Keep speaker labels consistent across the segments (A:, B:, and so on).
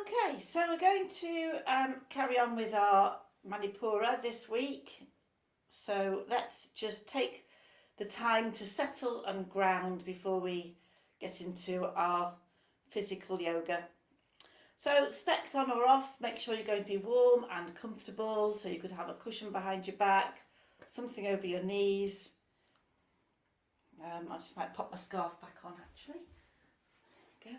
A: Okay, so we're going to carry on with our Manipura this week. So let's just take the time to settle and ground before we get into our physical yoga. So specs on or off, make sure you're going to be warm and comfortable. So you could have a cushion behind your back, something over your knees. I just might pop my scarf back on actually. There we go.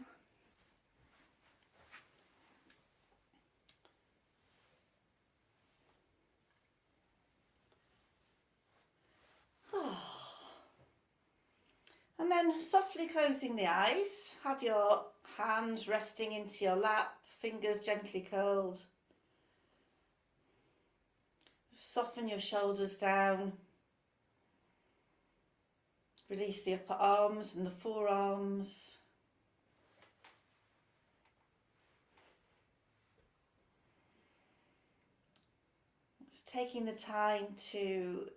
A: And then softly closing the eyes, have your hands resting into your lap, fingers gently curled. Soften your shoulders down. Release the upper arms and the forearms. Just taking the time to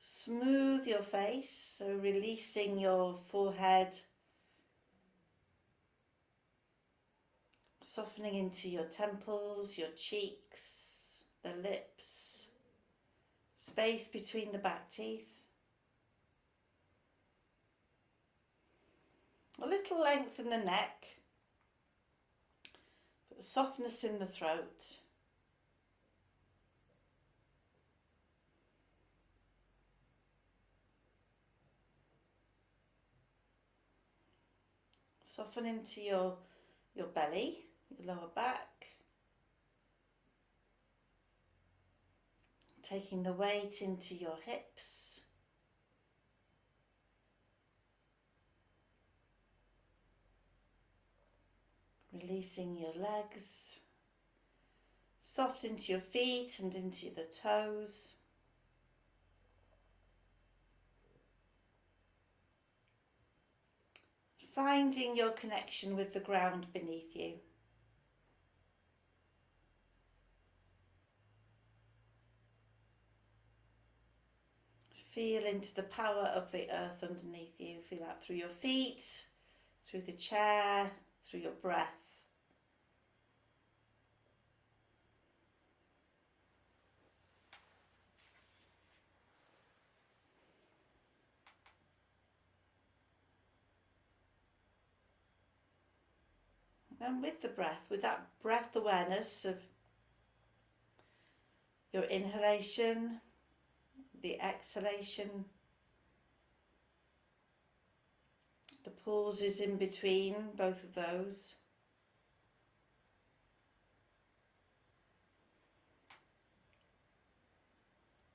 A: smooth your face, so releasing your forehead, softening into your temples, your cheeks, the lips, space between the back teeth. A little length in the neck, but softness in the throat. Soften into your belly, your lower back. Taking the weight into your hips. Releasing your legs. Soft into your feet and into the toes. Finding your connection with the ground beneath you. Feel into the power of the earth underneath you. Feel that through your feet, through the chair, through your breath. And with the breath, with that breath awareness of your inhalation, the exhalation, the pauses in between both of those.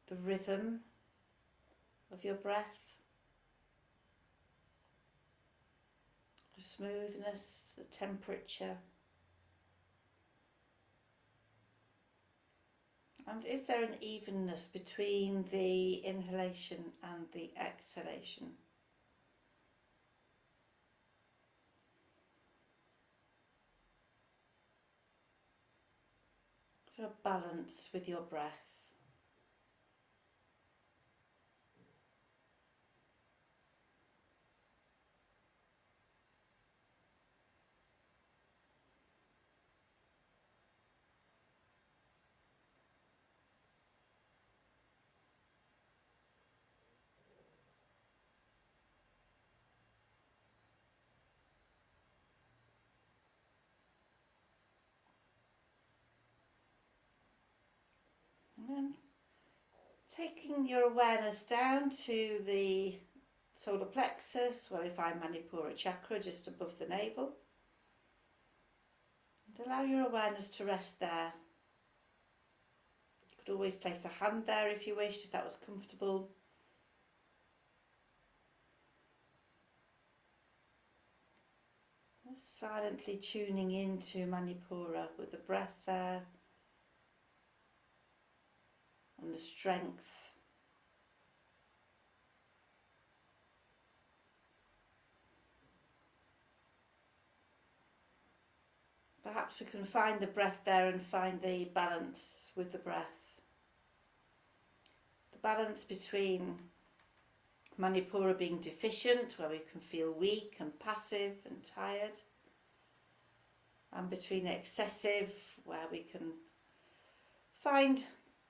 A: The rhythm of your breath, the smoothness, the temperature. And is there an evenness between the inhalation and the exhalation? Is there a balance with your breath? And then taking your awareness down to the solar plexus, where we find Manipura chakra just above the navel. And allow your awareness to rest there. You could always place a hand there if you wished, if that was comfortable. Just silently tuning into Manipura with the breath there and the strength. Perhaps we can find the breath there and find the balance with the breath. The balance between Manipura being deficient, where we can feel weak and passive and tired, and between excessive, where we can find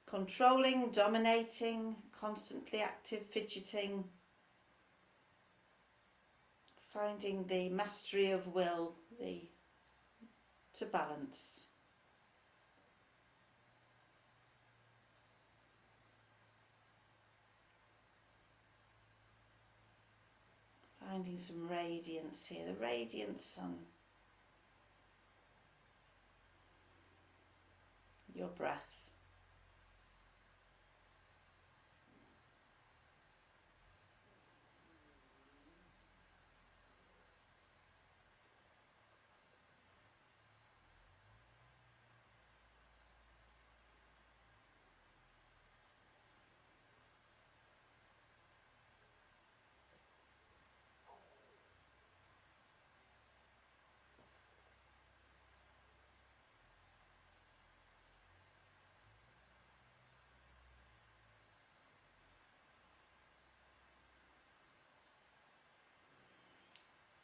A: controlling, dominating, constantly active, fidgeting, finding the mastery of will, to balance. Finding some radiance here, the radiant sun. Your breath.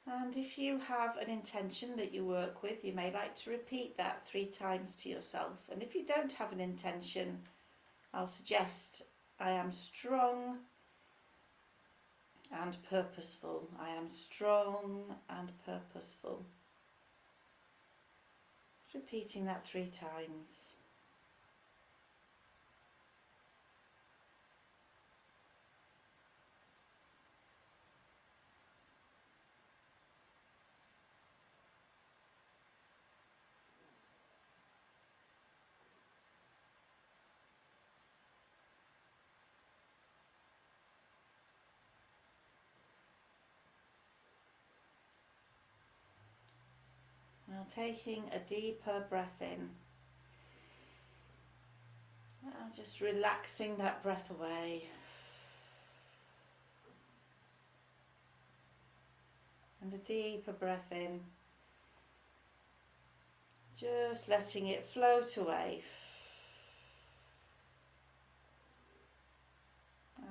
A: And if you have an intention that you work with, you may like to repeat that 3 times to yourself. And if you don't have an intention, I'll suggest I am strong and purposeful. I am strong and purposeful. Repeating that 3 times. Now taking a deeper breath in. Now just relaxing that breath away. And a deeper breath in. Just letting it float away.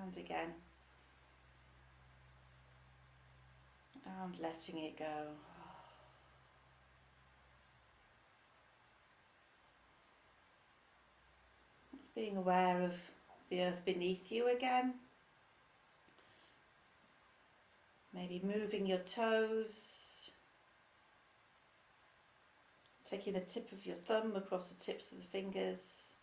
A: And again. And letting it go. Being aware of the earth beneath you again. Maybe moving your toes. Taking the tip of your thumb across the tips of the fingers.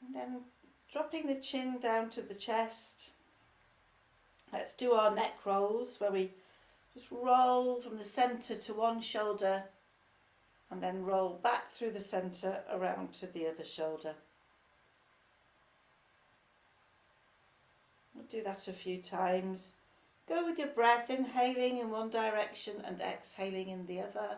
A: And then dropping the chin down to the chest. Let's do our neck rolls, where we just roll from the centre to one shoulder and then roll back through the centre around to the other shoulder. We'll do that a few times. Go with your breath, inhaling in one direction and exhaling in the other.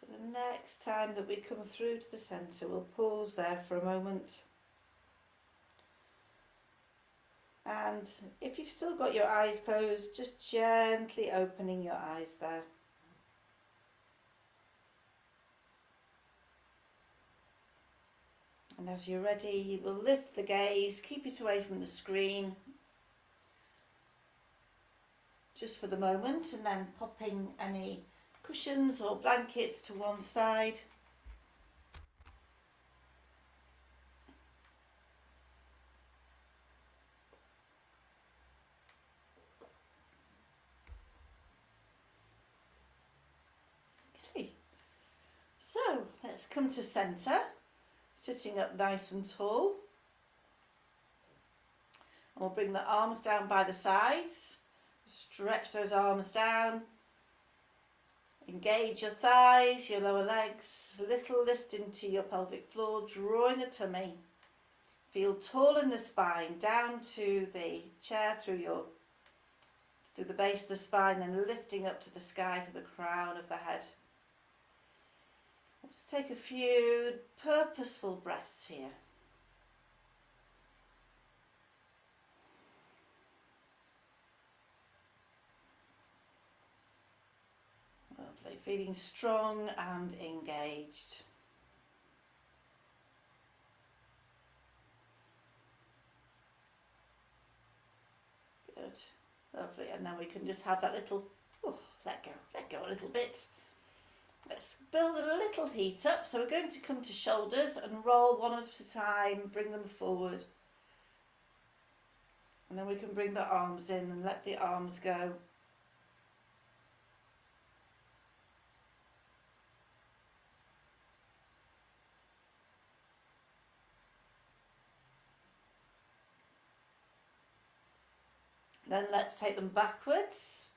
A: The next time that we come through to the centre, we'll pause there for a moment. And if you've still got your eyes closed, just gently opening your eyes there. And as you're ready, we'll lift the gaze, keep it away from the screen just for the moment, and then popping any cushions or blankets to one side. Okay, so let's come to centre, sitting up nice and tall. And we'll bring the arms down by the sides, stretch those arms down. Engage your thighs, your lower legs, little lift into your pelvic floor, drawing the tummy. Feel tall in the spine, down to the chair through the base of the spine, and lifting up to the sky to the crown of the head. We'll just take a few purposeful breaths here. Lovely, feeling strong and engaged. Good, lovely, and then we can just have that little, let go a little bit. Let's build a little heat up. So we're going to come to shoulders and roll one at a time, bring them forward. And then we can bring the arms in and let the arms go. Then let's take them backwards.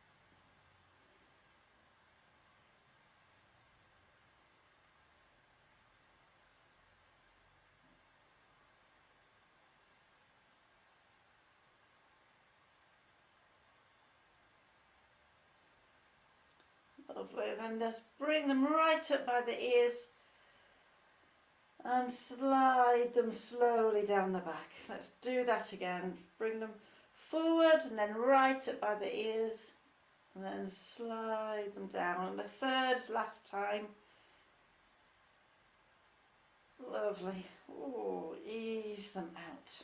A: Lovely, then just bring them right up by the ears and slide them slowly down the back. Let's do that again. Bring them forward and then right up by the ears and then slide them down. And the third, last time. Lovely. Oh, ease them out.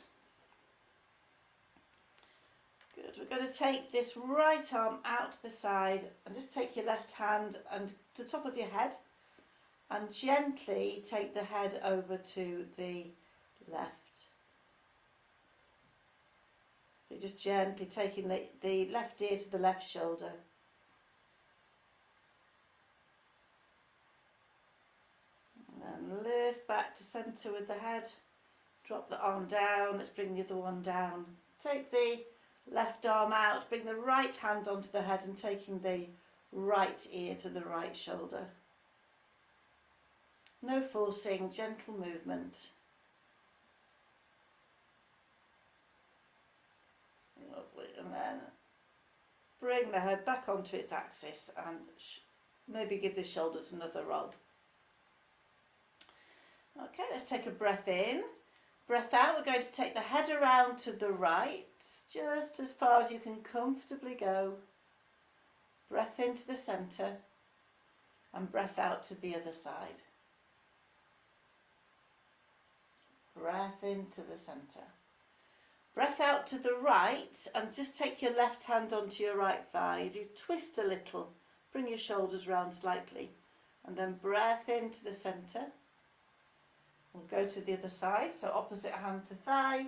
A: Good. We're going to take this right arm out to the side and just take your left hand and to the top of your head and gently take the head over to the left. So just gently taking the left ear to the left shoulder. And then lift back to centre with the head. Drop the arm down. Let's bring the other one down. Take the left arm out, bring the right hand onto the head and taking the right ear to the right shoulder. No forcing, gentle movement. Lovely. And then bring the head back onto its axis and maybe give the shoulders another roll. Okay, let's take a breath in. Breath out, we're going to take the head around to the right, just as far as you can comfortably go. Breath into the centre and breath out to the other side. Breath into the centre. Breath out to the right and just take your left hand onto your right thigh. You twist a little, bring your shoulders round slightly and then breath into the centre. We'll go to the other side, so opposite hand to thigh,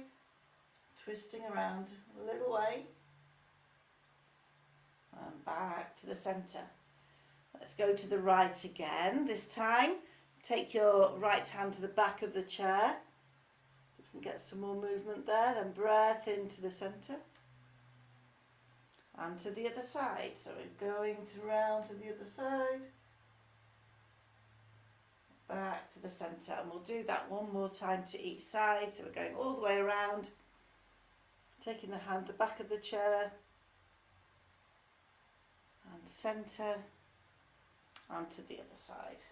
A: twisting around a little way, and back to the centre. Let's go to the right again. This time, take your right hand to the back of the chair. If we can get some more movement there, then breath into the centre. And to the other side, so we're going round to the other side. Back to the centre, and we'll do that one more time to each side. So we're going all the way around, taking the hand to the back of the chair and centre and to the other side.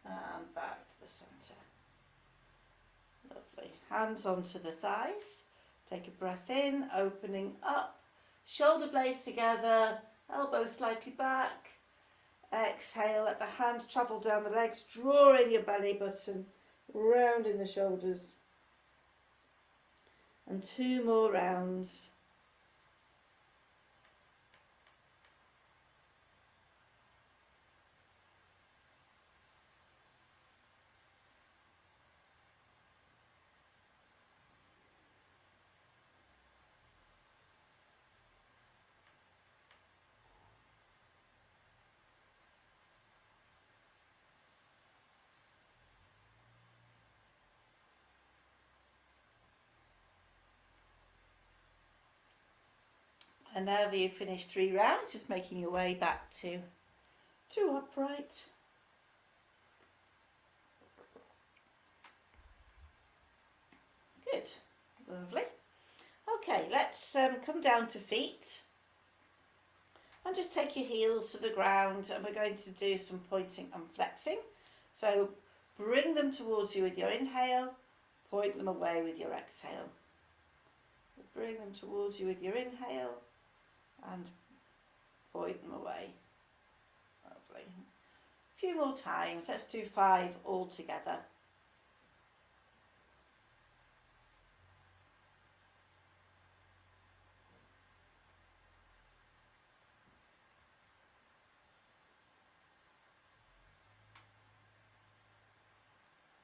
A: And back to the centre. Lovely. Hands onto the thighs. Take a breath in, opening up, shoulder blades together, elbows slightly back. Exhale, let the hands travel down the legs, draw in your belly button, round in the shoulders. And 2 more rounds. And now that you've finished 3 rounds, just making your way back to upright. Good, lovely. Okay, let's come down to feet and just take your heels to the ground, and we're going to do some pointing and flexing. So bring them towards you with your inhale, point them away with your exhale. Bring them towards you with your inhale and point them away. Lovely. A few more times. Let's do 5 all together.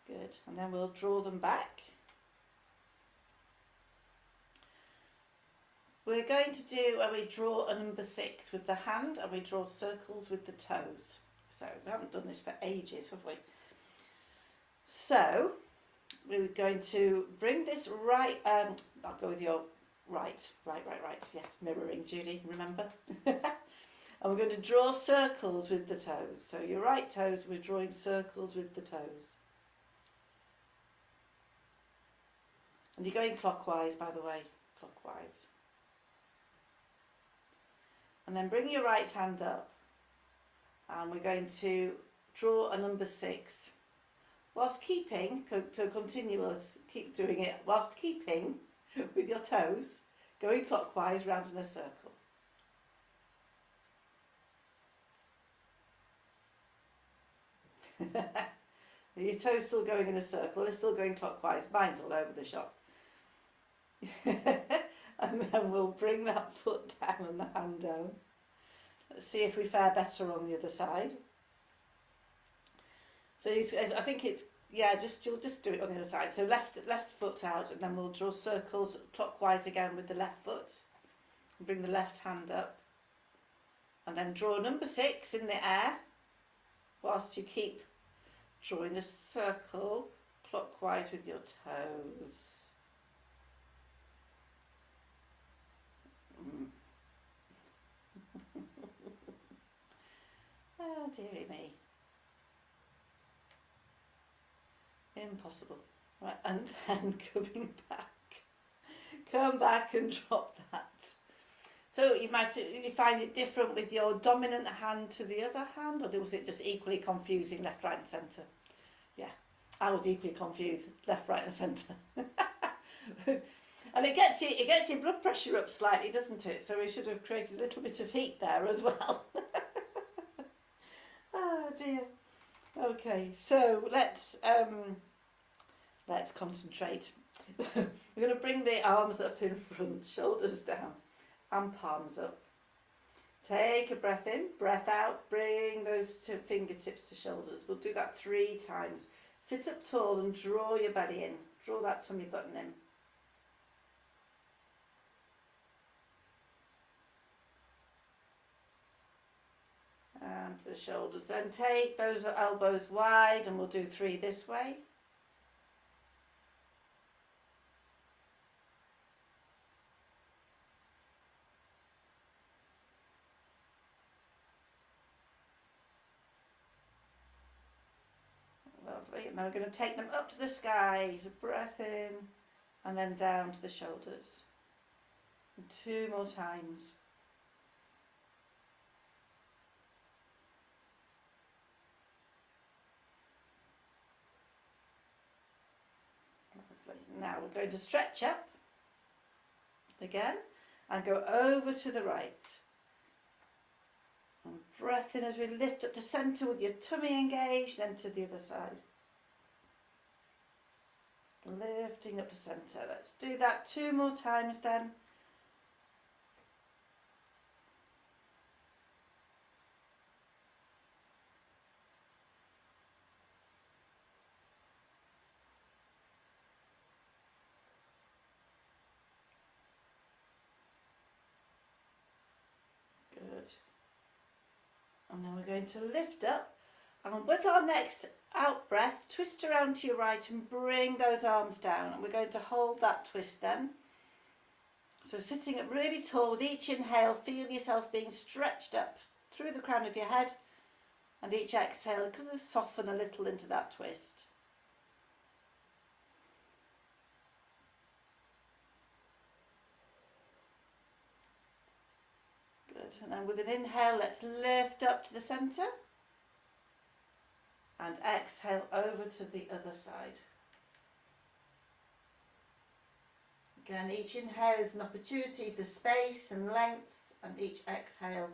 A: Good. And then we'll draw them back. We're going to do where we draw a number 6 with the hand and we draw circles with the toes. So we haven't done this for ages, have we? So we're going to bring this right, I'll go with your right, yes, mirroring, Judy, remember? And we're going to draw circles with the toes. So your right toes, we're drawing circles with the toes. And you're going clockwise, by the way, clockwise. And then bring your right hand up and we're going to draw a number 6 whilst keeping to continuous, keep doing it whilst keeping with your toes going clockwise round in a circle. Your toes still going in a circle, they're still going clockwise, mine's all over the shop. And then we'll bring that foot down and the hand down. Let's see if we fare better on the other side. So I think it's, yeah, you'll just do it on the other side. So left foot out, and then we'll draw circles clockwise again with the left foot. And bring the left hand up. And then draw number 6 in the air whilst you keep drawing the circle clockwise with your toes. Oh, dearie me. Impossible. Right, and then coming back. Come back and drop that. So you find it different with your dominant hand to the other hand, or was it just equally confusing left, right and centre? Yeah, I was equally confused left, right and centre. And it gets your blood pressure up slightly, doesn't it? So we should have created a little bit of heat there as well. Oh dear. Okay, so let's concentrate. We're going to bring the arms up in front, shoulders down, and palms up. Take a breath in, breath out, bring those fingertips to shoulders. We'll do that 3 times. Sit up tall and draw your belly in. Draw that tummy button in. And the shoulders. Then take those elbows wide and we'll do 3 this way. Lovely. And then we're going to take them up to the sky. So breath in and then down to the shoulders. And 2 more times. Now we're going to stretch up again and go over to the right. And breath in as we lift up to centre with your tummy engaged, then to the other side. Lifting up to centre. Let's do that 2 more times then. And then we're going to lift up, and with our next out breath, twist around to your right and bring those arms down. And we're going to hold that twist then. So sitting up really tall with each inhale, feel yourself being stretched up through the crown of your head, and each exhale, kind of soften a little into that twist. Good. And then with an inhale, let's lift up to the centre, and exhale over to the other side. Again, each inhale is an opportunity for space and length, and each exhale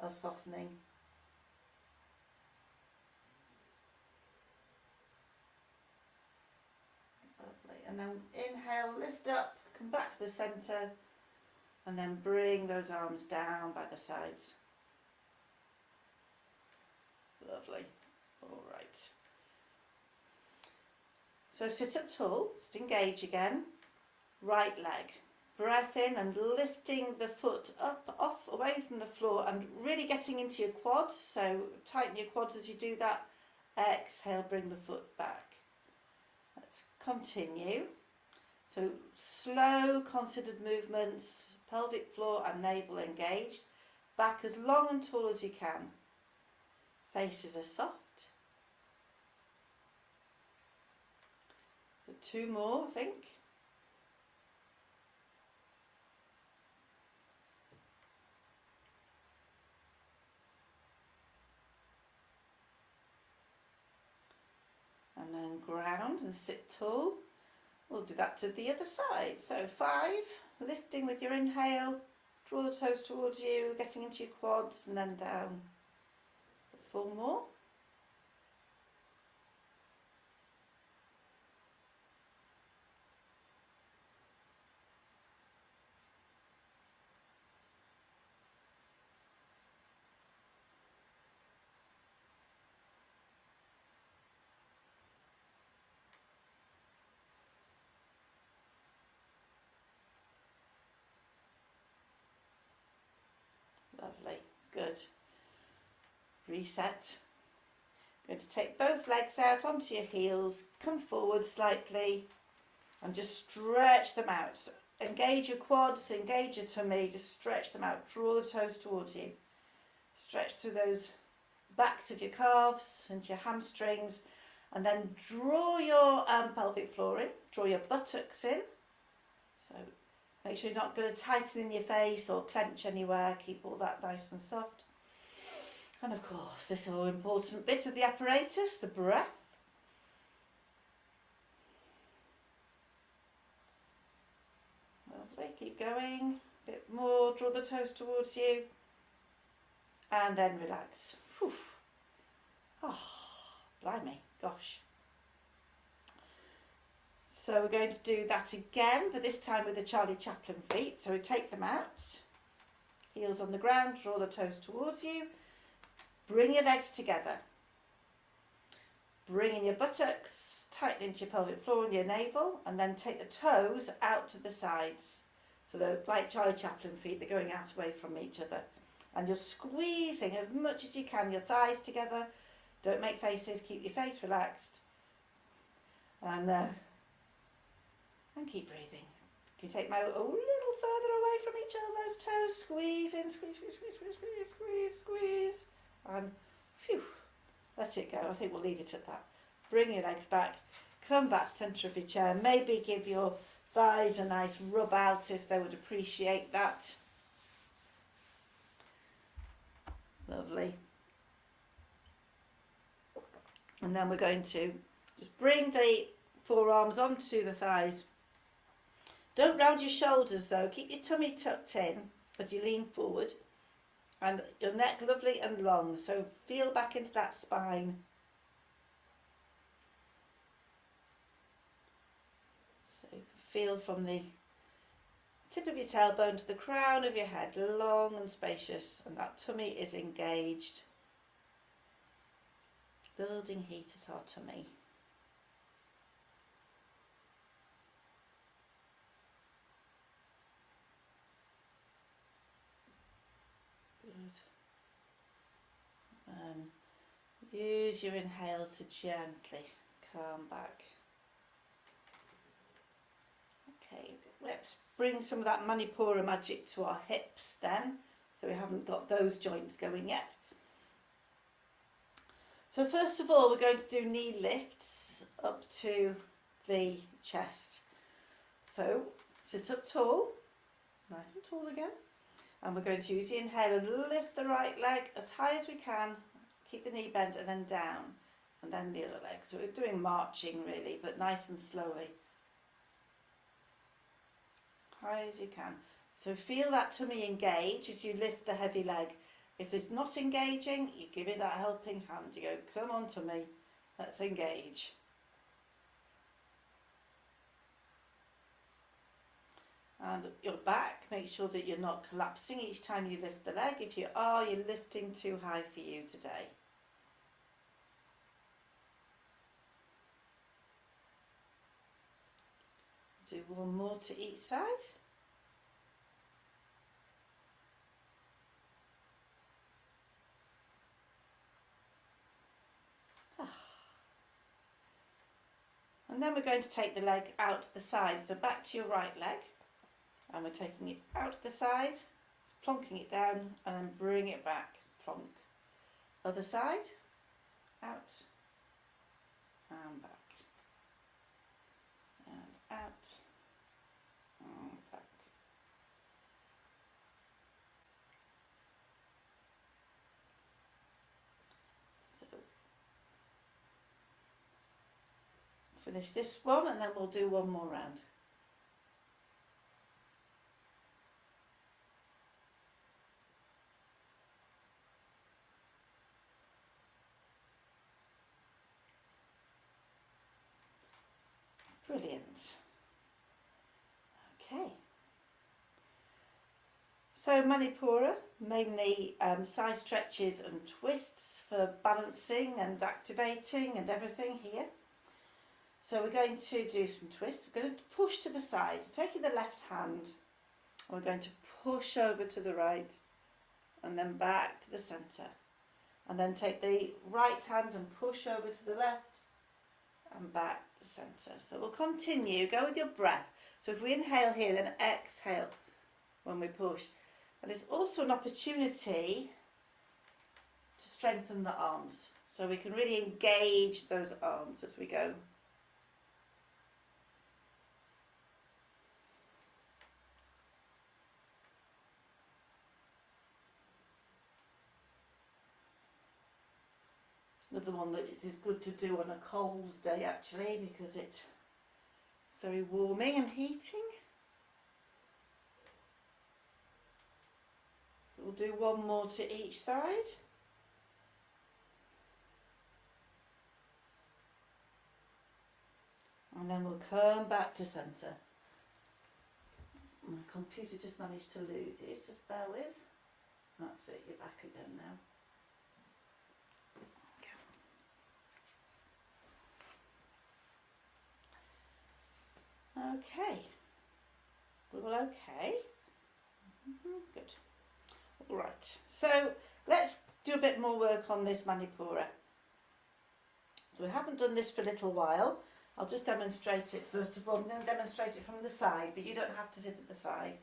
A: a softening. Lovely. And then inhale, lift up, come back to the centre, and then bring those arms down by the sides. Lovely. All right. So sit up tall, just engage again. Right leg. Breath in and lifting the foot up, off, away from the floor, and really getting into your quads. So tighten your quads as you do that. Exhale, bring the foot back. Let's continue. So slow, considered movements, pelvic floor and navel engaged. Back as long and tall as you can. Faces are soft. So 2 more, I think. And then ground and sit tall. We'll do that to the other side. So 5, lifting with your inhale, draw the toes towards you, getting into your quads, and then down. 4 more. Lovely, good. Reset. Going to take both legs out onto your heels, come forward slightly and just stretch them out. So engage your quads, engage your tummy, just stretch them out. Draw the toes towards you. Stretch through those backs of your calves into your hamstrings, and then draw your pelvic floor in, draw your buttocks in. So make sure you're not going to tighten in your face or clench anywhere, keep all that nice and soft. And of course, this all important bit of the apparatus, the breath. Lovely, keep going, a bit more, draw the toes towards you, and then relax. Whew. Oh, blimey, gosh. So we're going to do that again, but this time with the Charlie Chaplin feet. So we take them out, heels on the ground, draw the toes towards you, bring your legs together, bring in your buttocks, tighten into your pelvic floor and your navel, and then take the toes out to the sides. So they're like Charlie Chaplin feet, they're going out away from each other. And you're squeezing as much as you can your thighs together. Don't make faces, keep your face relaxed. And keep breathing. Can you take them out a little further away from each other, those toes? Squeeze in, squeeze, squeeze, squeeze, squeeze, squeeze, squeeze, squeeze. And phew, let it go. I think we'll leave it at that. Bring your legs back. Come back to centre of your chair. Maybe give your thighs a nice rub out if they would appreciate that. Lovely. And then we're going to just bring the forearms onto the thighs. Don't round your shoulders though. Keep your tummy tucked in as you lean forward. And your neck lovely and long. So feel back into that spine. So feel from the tip of your tailbone to the crown of your head, long and spacious, and that tummy is engaged. Building heat at our tummy. Use your inhale to gently calm back. Okay, let's bring some of that Manipura magic to our hips then, so we haven't got those joints going yet. So first of all, we're going to do knee lifts up to the chest. So sit up tall, nice and tall again, and we're going to use the inhale and lift the right leg as high as we can, keep the knee bent, and then down, and then the other leg. So we're doing marching really, but nice and slowly, high as you can. So feel that tummy engage as you lift the heavy leg. If it's not engaging, you give it that helping hand. You go, come on tummy, let's engage. And your back, make sure that you're not collapsing each time you lift the leg. If you are, you're lifting too high for you today. Do one more to each side. And then we're going to take the leg out to the side, so back to your right leg, and we're taking it out to the side, plonking it down, and then bring it back, plonk. Other side, out, and back, and out, and back. So finish this one and then we'll do one more round. Brilliant. Okay. So Manipura, mainly side stretches and twists for balancing and activating and everything here. So we're going to do some twists. We're going to push to the side. So taking the left hand, we're going to push over to the right and then back to the centre. And then take the right hand and push over to the left and back to the centre. So we'll continue. Go with your breath. So if we inhale here, then exhale when we push. And it's also an opportunity to strengthen the arms. So we can really engage those arms as we go. It's another one that it is good to do on a cold day actually, because it's very warming and heating. We'll do one more to each side. And then we'll come back to centre. My computer just managed to lose it, just bear with. That's it, you're back again now. Okay. All okay? Good. All right, so let's do a bit more work on this Manipura. We haven't done this for a little while. I'll just demonstrate it first of all. I'm going to demonstrate it from the side, but you don't have to sit at the side.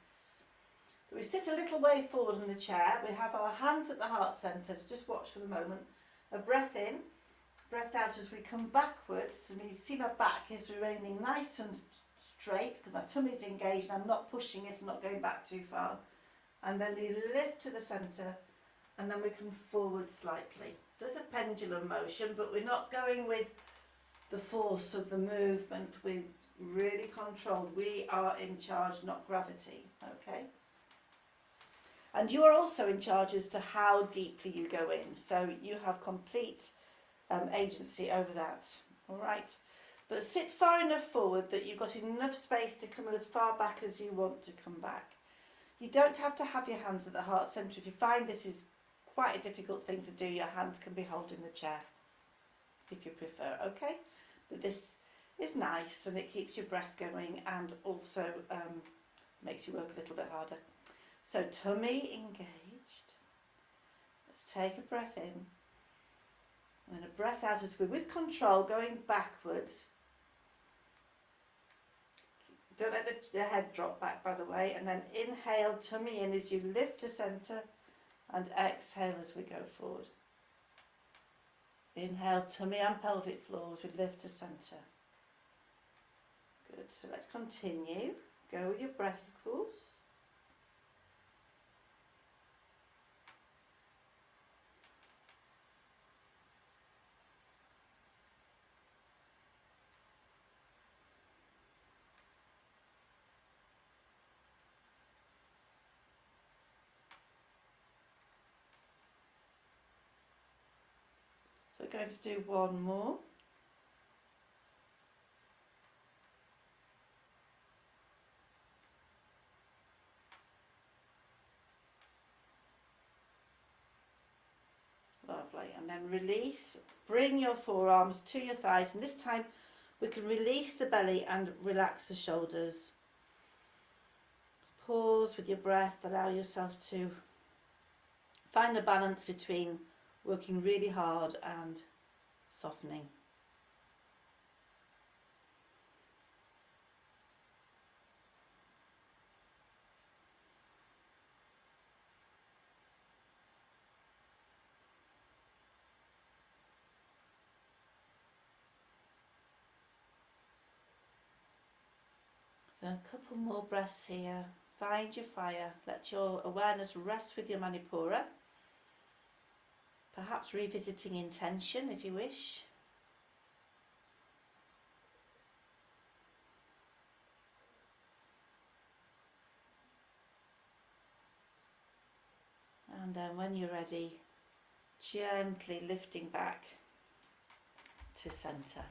A: So we sit a little way forward in the chair. We have our hands at the heart centre. So just watch for the moment. A breath in, breath out as we come backwards. And you see my back is remaining nice and straight because my tummy's engaged. I'm not pushing it, I'm not going back too far. And then we lift to the centre and then we come forward slightly. So it's a pendulum motion, but we're not going with the force of the movement. We're really controlled. We are in charge, not gravity, okay? And you are also in charge as to how deeply you go in. So you have complete agency over that, all right? But sit far enough forward that you've got enough space to come as far back as you want to come back. You don't have to have your hands at the heart centre. If you find this is quite a difficult thing to do, your hands can be holding the chair if you prefer, okay? But this is nice and it keeps your breath going and also makes you work a little bit harder. So tummy engaged. Let's take a breath in and then a breath out as we're with control going backwards. Don't let the head drop back, by the way. And then inhale, tummy in as you lift to centre, and exhale as we go forward. Inhale, tummy and pelvic floor as we lift to centre. Good, so let's continue. Go with your breath, of course. So we're going to do one more. Lovely, and then release. Bring your forearms to your thighs, and this time we can release the belly and relax the shoulders. Pause with your breath, allow yourself to find the balance between working really hard and softening. So a couple more breaths here. Find your fire. Let your awareness rest with your Manipura. Perhaps revisiting intention if you wish. And then when you're ready, gently lifting back to centre.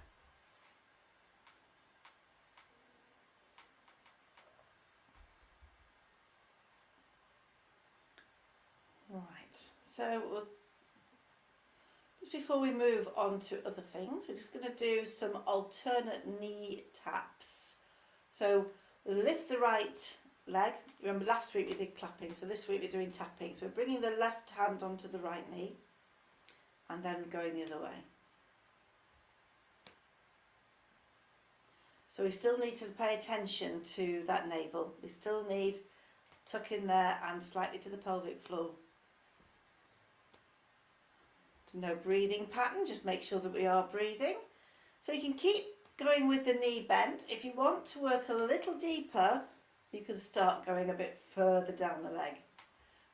A: Right, so just before we move on to other things, we're just going to do some alternate knee taps. So we'll lift the right leg. Remember last week we did clapping, so this week we're doing tapping. So we're bringing the left hand onto the right knee and then going the other way. So we still need to pay attention to that navel. We still need tuck in there and slightly to the pelvic floor. No breathing pattern, just make sure that we are breathing. So you can keep going with the knee bent. If you want to work a little deeper, you can start going a bit further down the leg.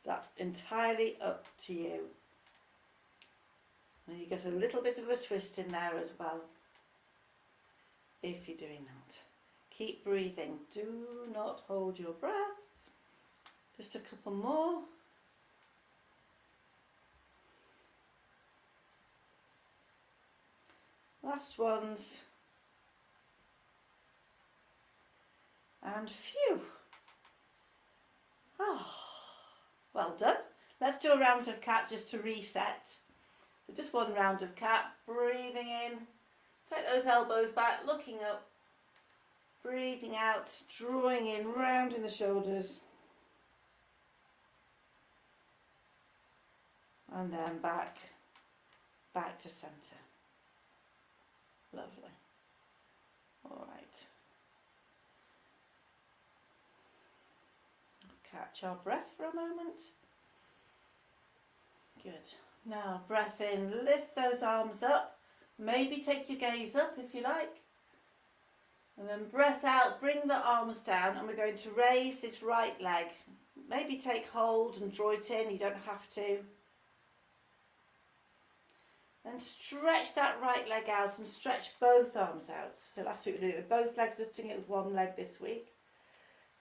A: That's entirely up to you. And you get a little bit of a twist in there as well, if you're doing that. Keep breathing. Do not hold your breath. Just a couple more. Last ones. And phew. Oh, well done. Let's do a round of cat just to reset. So just one round of cat. Breathing in. Take those elbows back, looking up. Breathing out, drawing in, rounding the shoulders. And then back to centre. Lovely. All right. Catch our breath for a moment. Good. Now breath in, lift those arms up. Maybe take your gaze up if you like. And then breath out, bring the arms down, and we're going to raise this right leg. Maybe take hold and draw it in, you don't have to. And stretch that right leg out and stretch both arms out. So last week we did it with both legs, just doing it with one leg this week.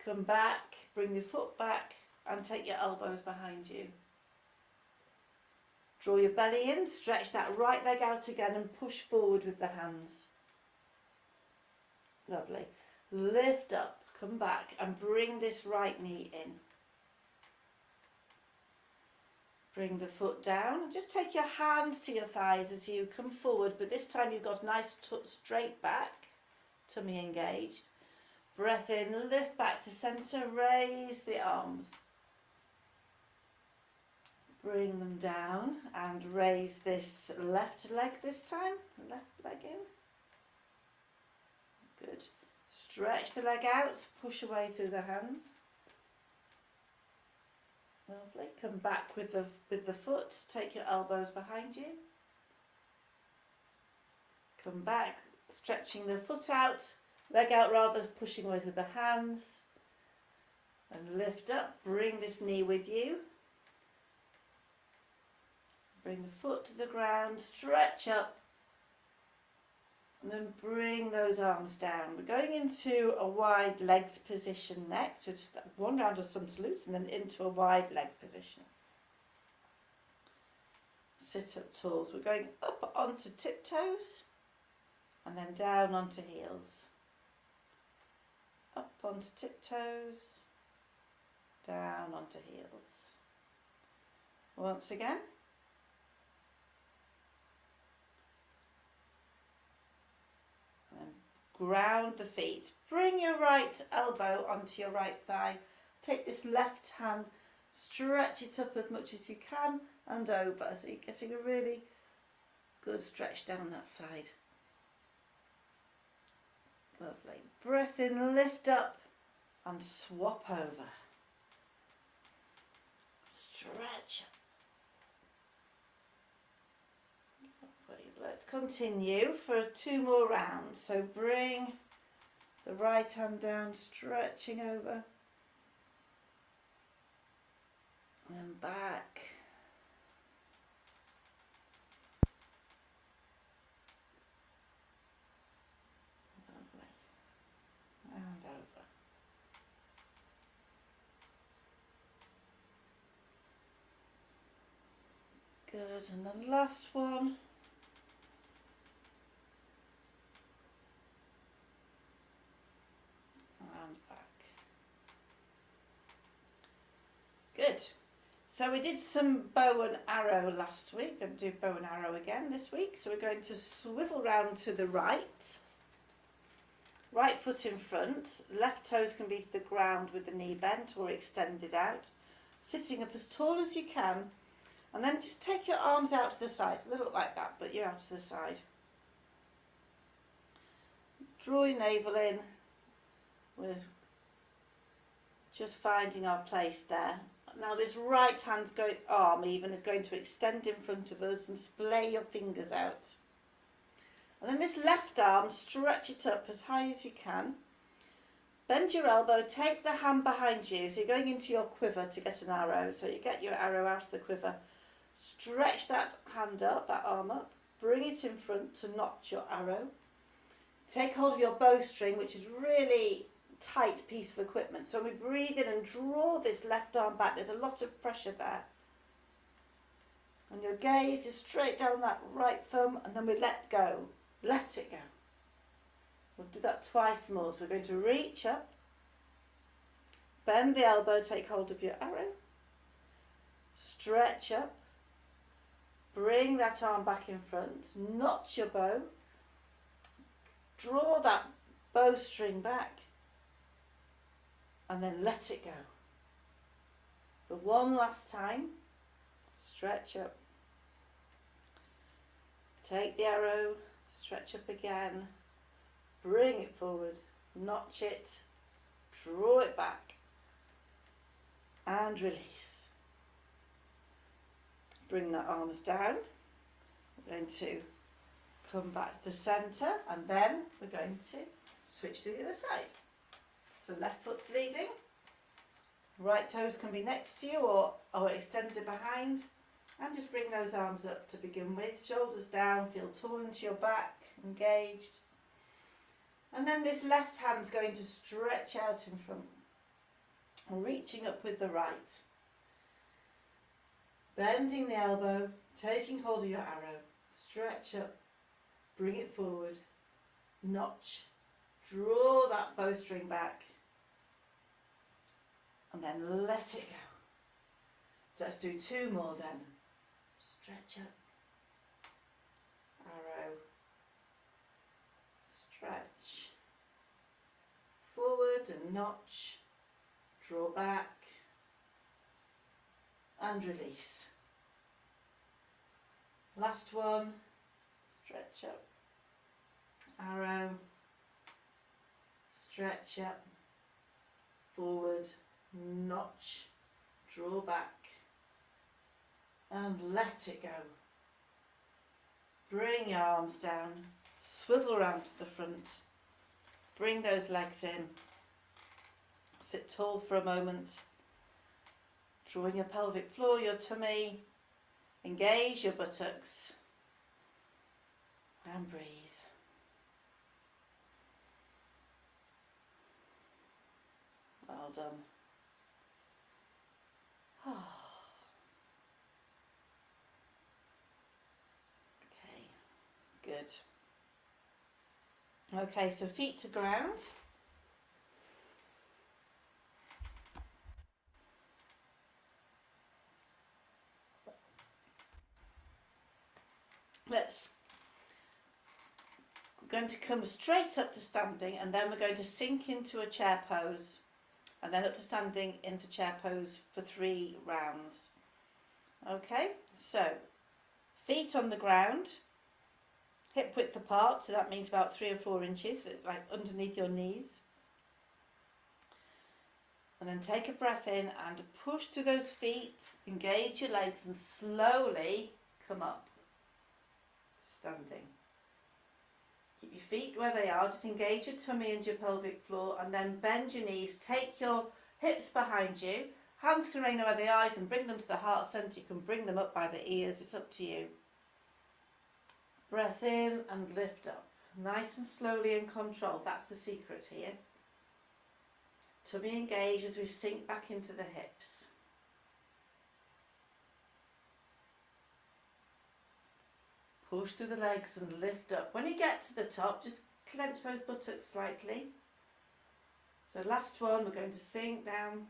A: Come back, bring your foot back and take your elbows behind you. Draw your belly in, stretch that right leg out again and push forward with the hands. Lovely. Lift up, come back and bring this right knee in. Bring the foot down and just take your hands to your thighs as you come forward, but this time you've got nice straight back, tummy engaged. Breath in, lift back to centre, raise the arms. Bring them down and raise this left leg this time, left leg in. Good. Stretch the leg out, push away through the hands. Lovely. Come back with the foot, take your elbows behind you. Come back, stretching the foot out, leg out rather, pushing away through the hands. And lift up, bring this knee with you. Bring the foot to the ground, stretch up, and then bring those arms down. We're going into a wide legged position next. So just one round of some salutes and then into a wide leg position. Sit up tall. So we're going up onto tiptoes and then down onto heels. Up onto tiptoes, down onto heels. Once again. Ground the feet. Bring your right elbow onto your right thigh. Take this left hand, stretch it up as much as you can and over. So you're getting a really good stretch down that side. Lovely. Breath in, lift up and swap over. Stretch up. Let's continue for 2 more rounds. So bring the right hand down, stretching over and back. Lovely. And over. Good. And the last one. Good. So we did some bow and arrow last week. We're going to do bow and arrow again this week. So we're going to swivel round to the right. Right foot in front. Left toes can be to the ground with the knee bent or extended out. Sitting up as tall as you can. And then just take your arms out to the side. So they look like that, but you're out to the side. Draw your navel in. We're just finding our place there. Now this right hand arm even is going to extend in front of us and splay your fingers out. And then this left arm, stretch it up as high as you can. Bend your elbow, take the hand behind you. So you're going into your quiver to get an arrow. So you get your arrow out of the quiver. Stretch that hand up, that arm up. Bring it in front to notch your arrow. Take hold of your bowstring, which is really tight piece of equipment. So we breathe in and draw this left arm back. There's a lot of pressure there. And your gaze is straight down that right thumb, and then we let go. Let it go. We'll do that twice more. So we're going to reach up, bend the elbow, take hold of your arrow, stretch up, bring that arm back in front, notch your bow, draw that bowstring back, and then let it go. For one last time, stretch up, take the arrow, stretch up again, bring it forward, notch it, draw it back, and release. Bring the arms down. We're going to come back to the centre, and then we're going to switch to the other side. So left foot's leading, right toes can be next to you or extended behind, and just bring those arms up to begin with. Shoulders down, feel tall into your back, engaged. And then this left hand's going to stretch out in front, reaching up with the right. Bending the elbow, taking hold of your arrow, stretch up, bring it forward, notch, draw that bowstring back, and then let it go. Let's do 2 more then. Stretch up, arrow, stretch, forward and notch, draw back, and release. Last one, stretch up, arrow, stretch up, forward, notch, draw back, and let it go. Bring your arms down, swivel around to the front, bring those legs in, sit tall for a moment, draw in your pelvic floor, your tummy, engage your buttocks, and breathe. Well done. Okay, good. Okay, so feet to ground. We're going to come straight up to standing, and then we're going to sink into a chair pose, and then up to standing into chair pose for 3 rounds. Okay, so feet on the ground, hip width apart, so that means about 3 or 4 inches, like underneath your knees. And then take a breath in and push through those feet, engage your legs, and slowly come up to standing. Keep your feet where they are, just engage your tummy and your pelvic floor, and then bend your knees, take your hips behind you, hands can remain where they are, you can bring them to the heart centre, you can bring them up by the ears, it's up to you. Breath in and lift up, nice and slowly and controlled, that's the secret here. Tummy engage as we sink back into the hips. Push through the legs and lift up. When you get to the top, just clench those buttocks slightly. So last one, we're going to sink down.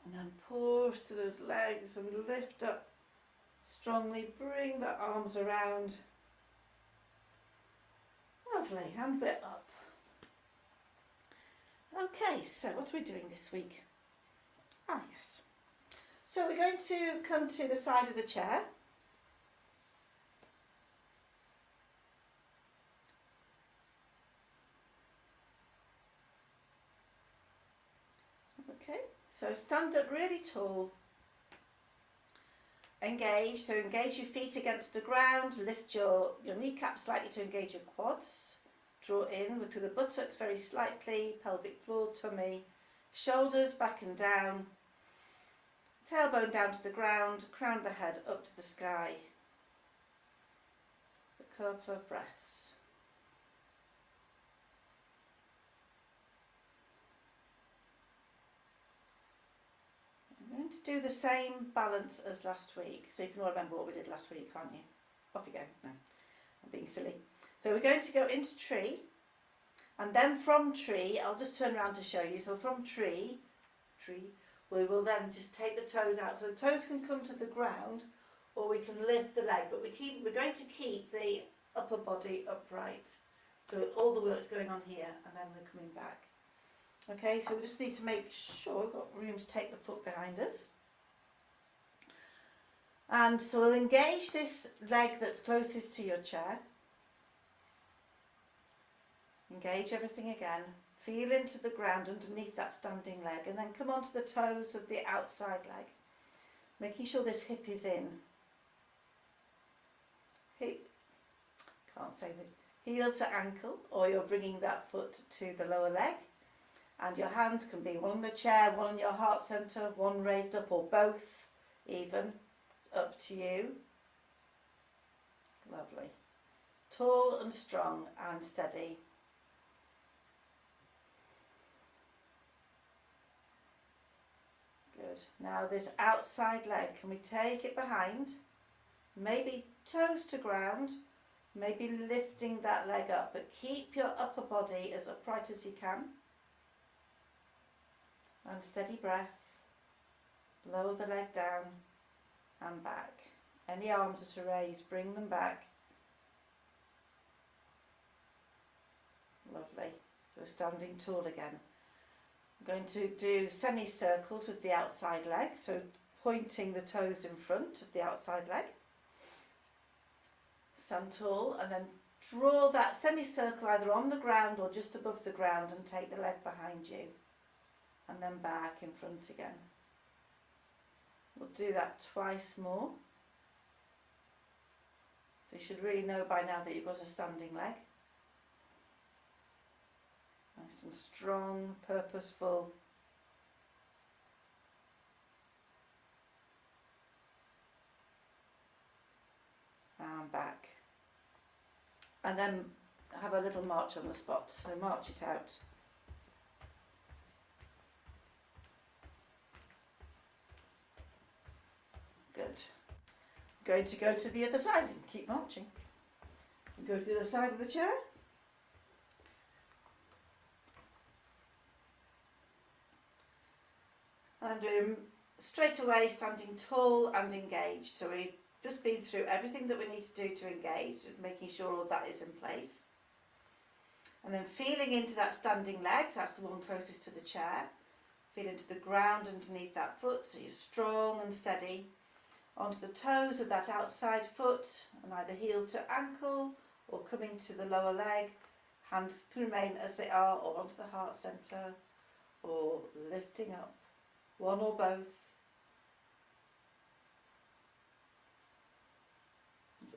A: And then push through those legs and lift up strongly. Bring the arms around. Lovely, and a bit up. Okay, so what are we doing this week? Ah, yes. So we're going to come to the side of the chair. Okay, so stand up really tall. Engage, so engage your feet against the ground, lift your kneecaps slightly to engage your quads. Draw in to the buttocks very slightly, pelvic floor, tummy, shoulders back and down, tailbone down to the ground, crown the head up to the sky. A couple of breaths. I'm going to do the same balance as last week, so you can all remember what we did last week, can't you? Off you go. No, I'm being silly. So we're going to go into tree, and then from tree, I'll just turn around to show you. So from tree, we will then just take the toes out. So the toes can come to the ground, or we can lift the leg, but we're going to keep the upper body upright. So all the work's going on here, and then we're coming back. Okay, so we just need to make sure we've got room to take the foot behind us. And so we'll engage this leg that's closest to your chair. Engage everything again. Feel into the ground underneath that standing leg, and then come onto the toes of the outside leg, making sure this hip is in. Hip, can't say the heel to ankle, or you're bringing that foot to the lower leg. And your hands can be one on the chair, one on your heart centre, one raised up, or both even. It's up to you. Lovely. Tall and strong and steady. Good. Now this outside leg, can we take it behind? Maybe toes to ground, maybe lifting that leg up, but keep your upper body as upright as you can. And steady breath. Lower the leg down and back. Any arms that are raised, bring them back. Lovely. So standing tall again. I'm going to do semicircles with the outside leg, so pointing the toes in front of the outside leg. stand tall, and then draw that semicircle either on the ground or just above the ground and take the leg behind you and then back in front again. We'll do that twice more. So you should really know by now that you've got a standing leg. Nice and strong, purposeful. And back. And then have a little march on the spot. So march it out. Good. Going to go to the other side and keep marching. Go to the other side of the chair. And we're straight away standing tall and engaged. So we've just been through everything that we need to do to engage, making sure all of that is in place. And then feeling into that standing leg, that's the one closest to the chair. Feel into the ground underneath that foot, so you're strong and steady. Onto the toes of that outside foot, and either heel to ankle or coming to the lower leg. Hands can remain as they are, or onto the heart centre, or lifting up. One or both.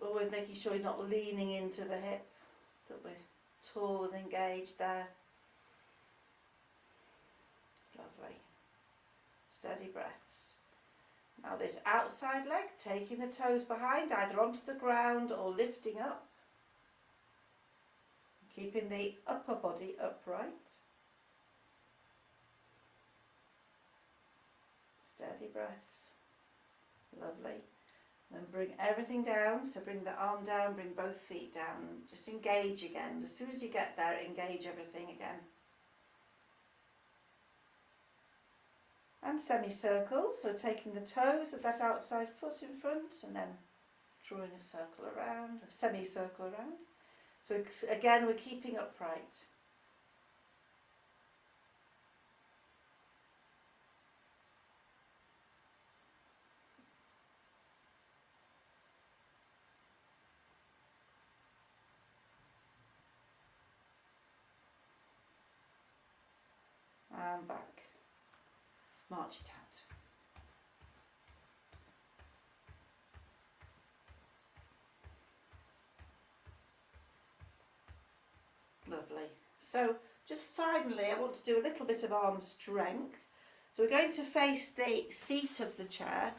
A: Always making sure you're not leaning into the hip, that we're tall and engaged there. Lovely. Steady breaths. Now this outside leg, taking the toes behind, either onto the ground or lifting up. Keeping the upper body upright. Steady breaths. Lovely. Then bring everything down, so bring the arm down, bring both feet down, just engage again. As soon as you get there, engage everything again. And semicircle, so taking the toes of that outside foot in front and then drawing a circle around, a semicircle around. So again, we're keeping upright. And back. March it out. Lovely. So just finally, I want to do a little bit of arm strength. So we're going to face the seat of the chair.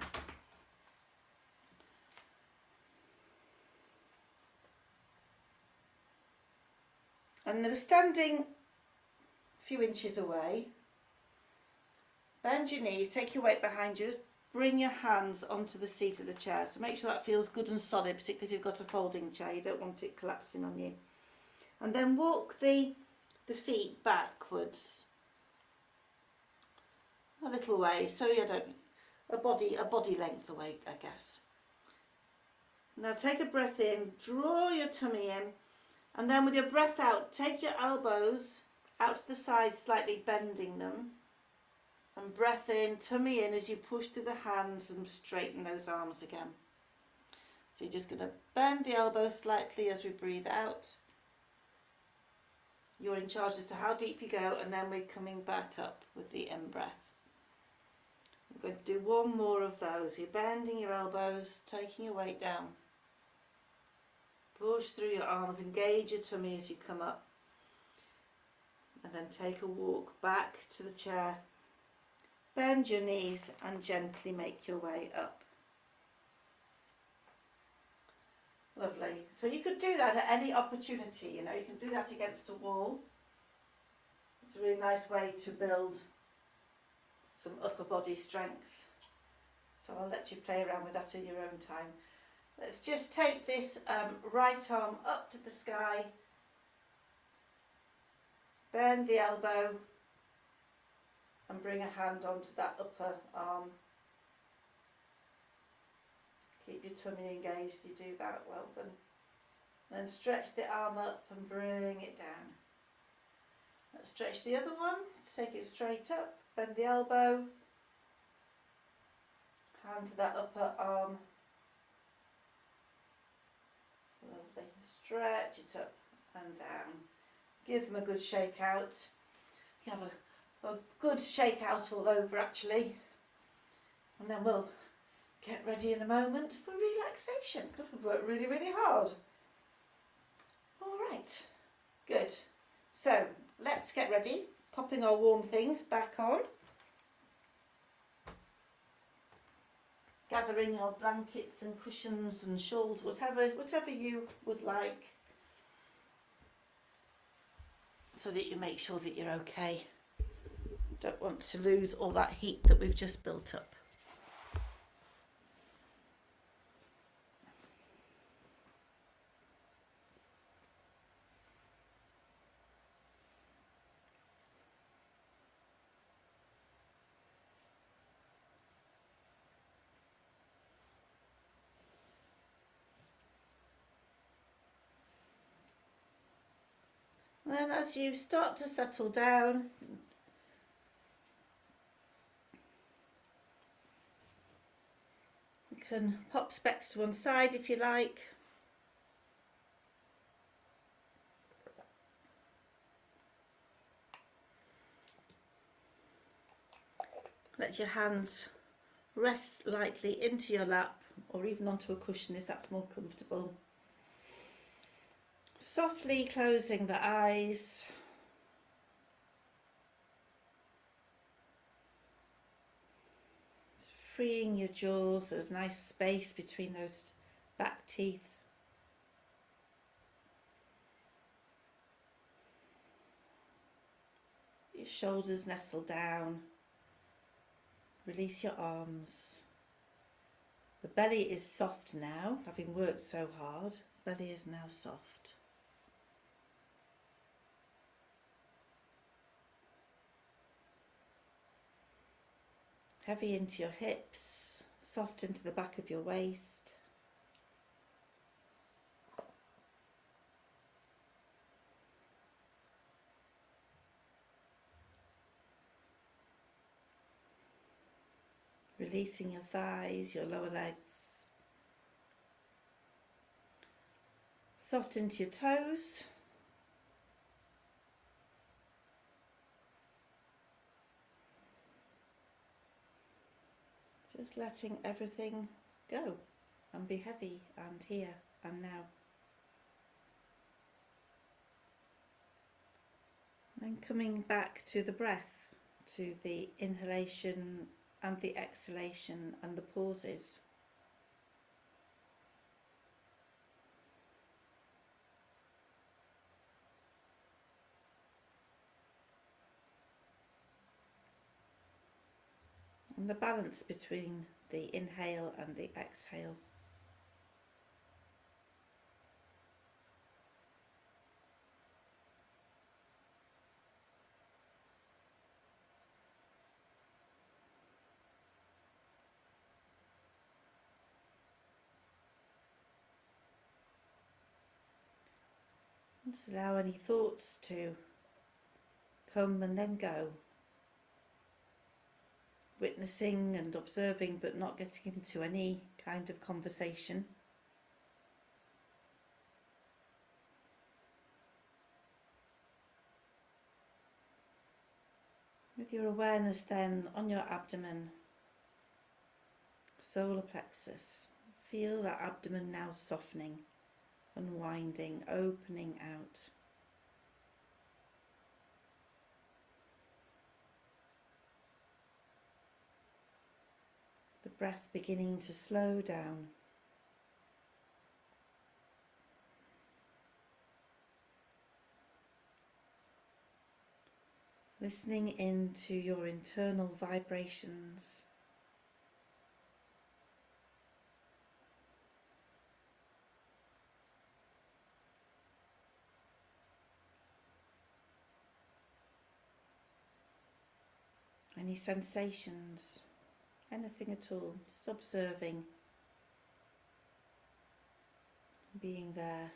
A: And we're standing a few inches away. Bend your knees, take your weight behind you, bring your hands onto the seat of the chair. So make sure that feels good and solid, particularly if you've got a folding chair, you don't want it collapsing on you. And then walk the feet backwards a little way, so you don't, a body length away, I guess. Now take a breath in, draw your tummy in, and then with your breath out, take your elbows out to the side, slightly bending them. And breath in, tummy in as you push through the hands and straighten those arms again. So you're just going to bend the elbows slightly as we breathe out. You're in charge as to how deep you go, and then we're coming back up with the in-breath. We're going to do one more of those. You're bending your elbows, taking your weight down. Push through your arms, engage your tummy as you come up. And then take a walk back to the chair. Bend your knees and gently make your way up. Lovely. So you could do that at any opportunity, you know, you can do that against a wall. It's a really nice way to build some upper body strength. So I'll let you play around with that in your own time. Let's just take this right arm up to the sky. Bend the elbow and bring a hand onto that upper arm. Keep your tummy engaged, you do that, well done. Then stretch the arm up and bring it down. Let's stretch the other one, take it straight up, bend the elbow, hand to that upper arm. stretch it up and down. Give them a good shake out. You have a good shake out all over actually. And then we'll get ready in a moment for relaxation because we've worked really, really hard. All right, good. So let's get ready. Popping our warm things back on. Gathering our blankets and cushions and shawls, whatever you would like, so that you make sure that you're okay. Don't want to lose all that heat that we've just built up. And then as you start to settle down, you can pop specs to one side if you like. Let your hands rest lightly into your lap or even onto a cushion if that's more comfortable. Softly closing the eyes. Freeing your jaws, so there's nice space between those back teeth. Your shoulders nestle down. Release your arms. The belly is soft now, having worked so hard. The belly is now soft. Heavy into your hips, soft into the back of your waist. Releasing your thighs, your lower legs. Soft into your toes. Just letting everything go and be heavy and here and now. Then coming back to the breath, to the inhalation and the exhalation and the pauses. And the balance between the inhale and the exhale. And just allow any thoughts to come and then go. Witnessing and observing, but not getting into any kind of conversation. With your awareness then on your abdomen, solar plexus, feel that abdomen now softening, unwinding, opening out. The breath beginning to slow down. Listening into your internal vibrations. Any sensations, anything at all, just observing, being there.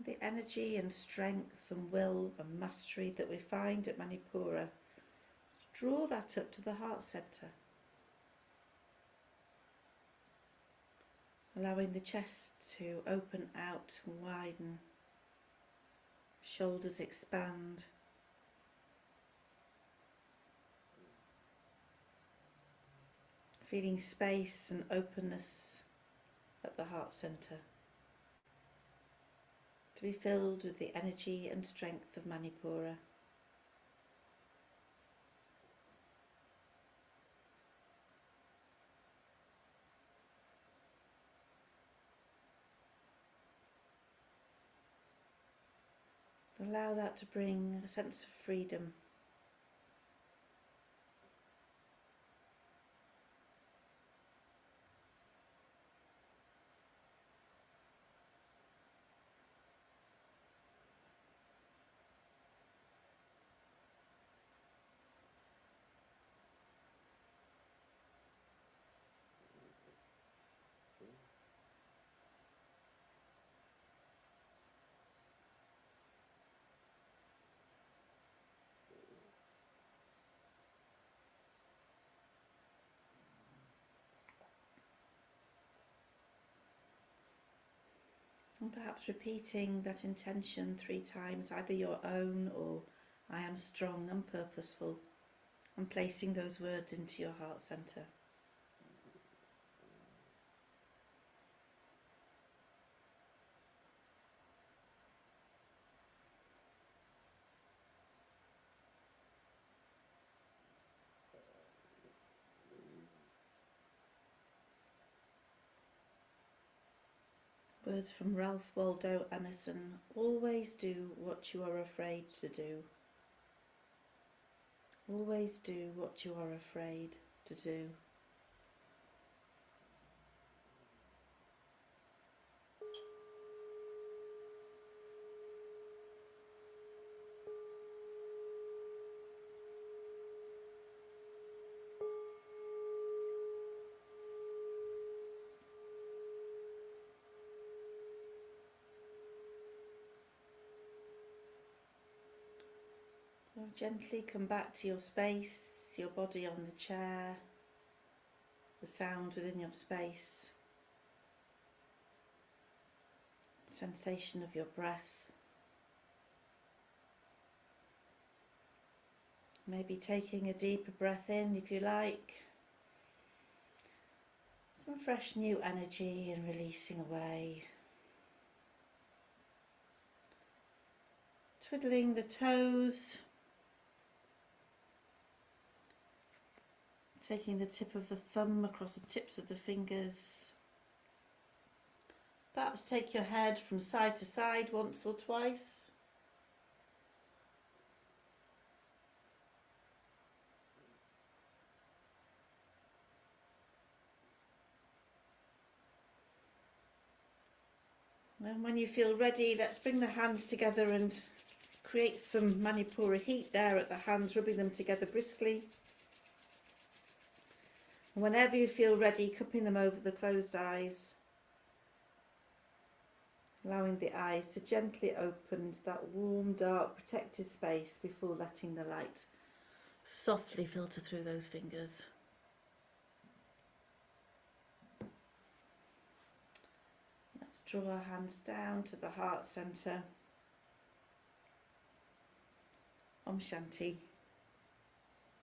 A: The energy and strength and will and mastery that we find at Manipura, draw that up to the heart centre, allowing the chest to open out and widen, shoulders expand, feeling space and openness at the heart centre, to be filled with the energy and strength of Manipura. Allow that to bring a sense of freedom. And perhaps repeating that intention 3 times, either your own or I am strong and purposeful, and placing those words into your heart centre. Words from Ralph Waldo Emerson: always do what you are afraid to do. Always do what you are afraid to do. Now gently come back to your space, your body on the chair, the sound within your space, sensation of your breath. Maybe taking a deeper breath in if you like. Some fresh new energy and releasing away. Twiddling the toes. Taking the tip of the thumb across the tips of the fingers. Perhaps take your head from side to side once or twice. And when you feel ready, let's bring the hands together and create some Manipura heat there at the hands, rubbing them together briskly. And whenever you feel ready, cupping them over the closed eyes, allowing the eyes to gently open to that warm, dark, protected space before letting the light softly filter through those fingers. Let's draw our hands down to the heart centre. Om Shanti.